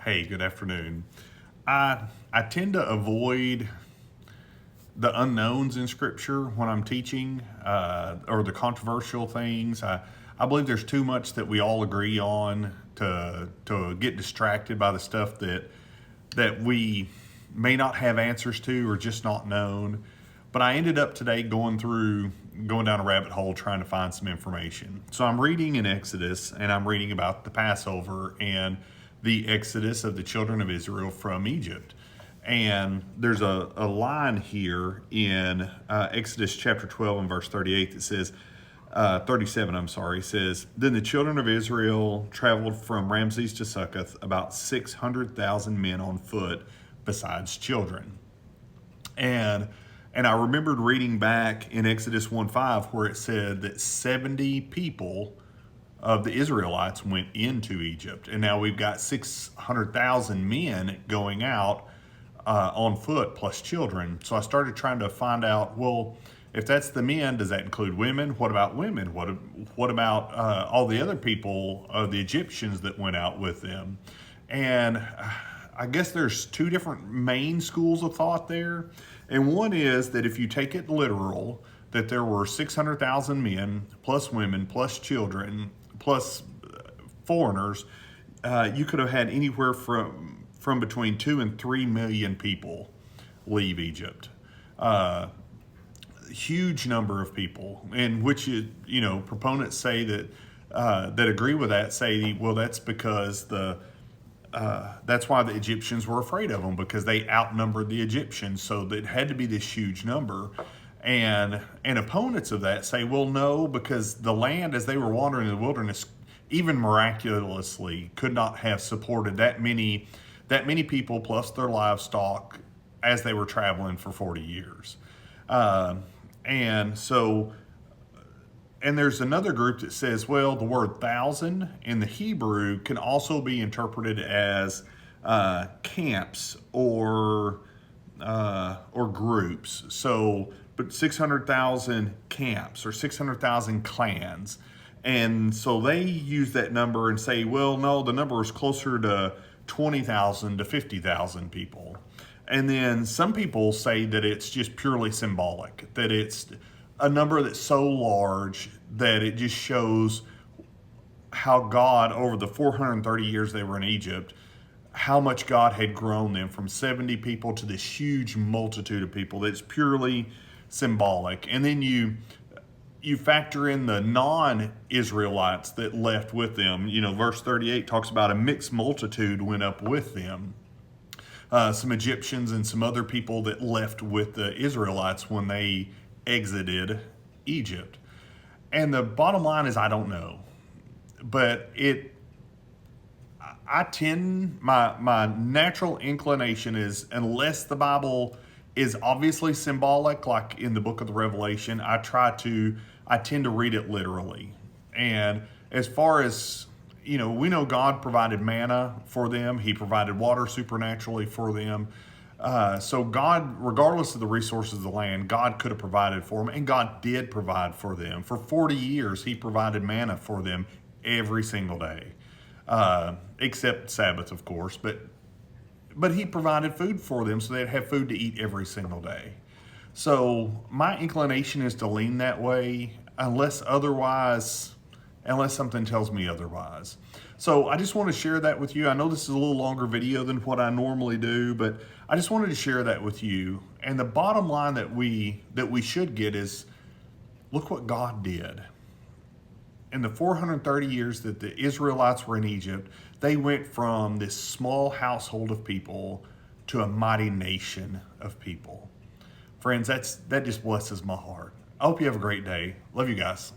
Hey, good afternoon. I tend to avoid the unknowns in Scripture when I'm teaching, or the controversial things. I believe there's too much that we all agree on to get distracted by the stuff that we may not have answers to or just not known. But I ended up today going down a rabbit hole trying to find some information. So I'm reading in Exodus, and I'm reading about the Passover and the exodus of the children of Israel from Egypt. And there's a line here in Exodus chapter 12 and verse 38 that says, 37, I'm sorry, says, Then the children of Israel traveled from Ramses to Succoth, about 600,000 men on foot, besides children. And I remembered reading back in Exodus 1:5 where it said that 70 people of the Israelites went into Egypt. And now we've got 600,000 men going out on foot plus children. So I started trying to find out, well, if that's the men, does that include women? What about women? What about all the other people, the Egyptians that went out with them? And I guess there's two different main schools of thought there. And one is that if you take it literal, that there were 600,000 men, plus women, plus children, plus foreigners, you could have had anywhere from between 2 and 3 million people leave Egypt. Huge number of people, and which proponents say that agree with that say, well, that's because that's why the Egyptians were afraid of them, because they outnumbered the Egyptians, so it had to be this huge number. And opponents of that say, well, no, because the land as they were wandering in the wilderness, even miraculously, could not have supported that many people plus their livestock as they were traveling for 40 years. And there's another group that says, well, the word thousand in the Hebrew can also be interpreted as camps or groups. So, but 600,000 camps or 600,000 clans. And so they use that number and say, well, no, the number is closer to 20,000 to 50,000 people. And then some people say that it's just purely symbolic, that it's a number that's so large that it just shows how God, over the 430 years they were in Egypt, how much God had grown them from 70 people to this huge multitude of people. That's purely symbolic. And then you factor in the non-Israelites that left with them. Verse 38 talks about a mixed multitude went up with them. Some Egyptians and some other people that left with the Israelites when they exited Egypt. And the bottom line is, I don't know. But my natural inclination is, unless the Bible is obviously symbolic, like in the book of the Revelation, I tend to read it literally. And as far as, we know God provided manna for them. He provided water supernaturally for them. So God, regardless of the resources of the land, God could have provided for them, and God did provide for them. For 40 years, He provided manna for them every single day, except Sabbath, of course. But He provided food for them, so they'd have food to eat every single day. So my inclination is to lean that way, unless something tells me otherwise. So I just want to share that with you. I know this is a little longer video than what I normally do, but I just wanted to share that with you. And the bottom line that we should get is, look what God did. In the 430 years that the Israelites were in Egypt, they went from this small household of people to a mighty nation of people. Friends, that just blesses my heart. I hope you have a great day. Love you guys.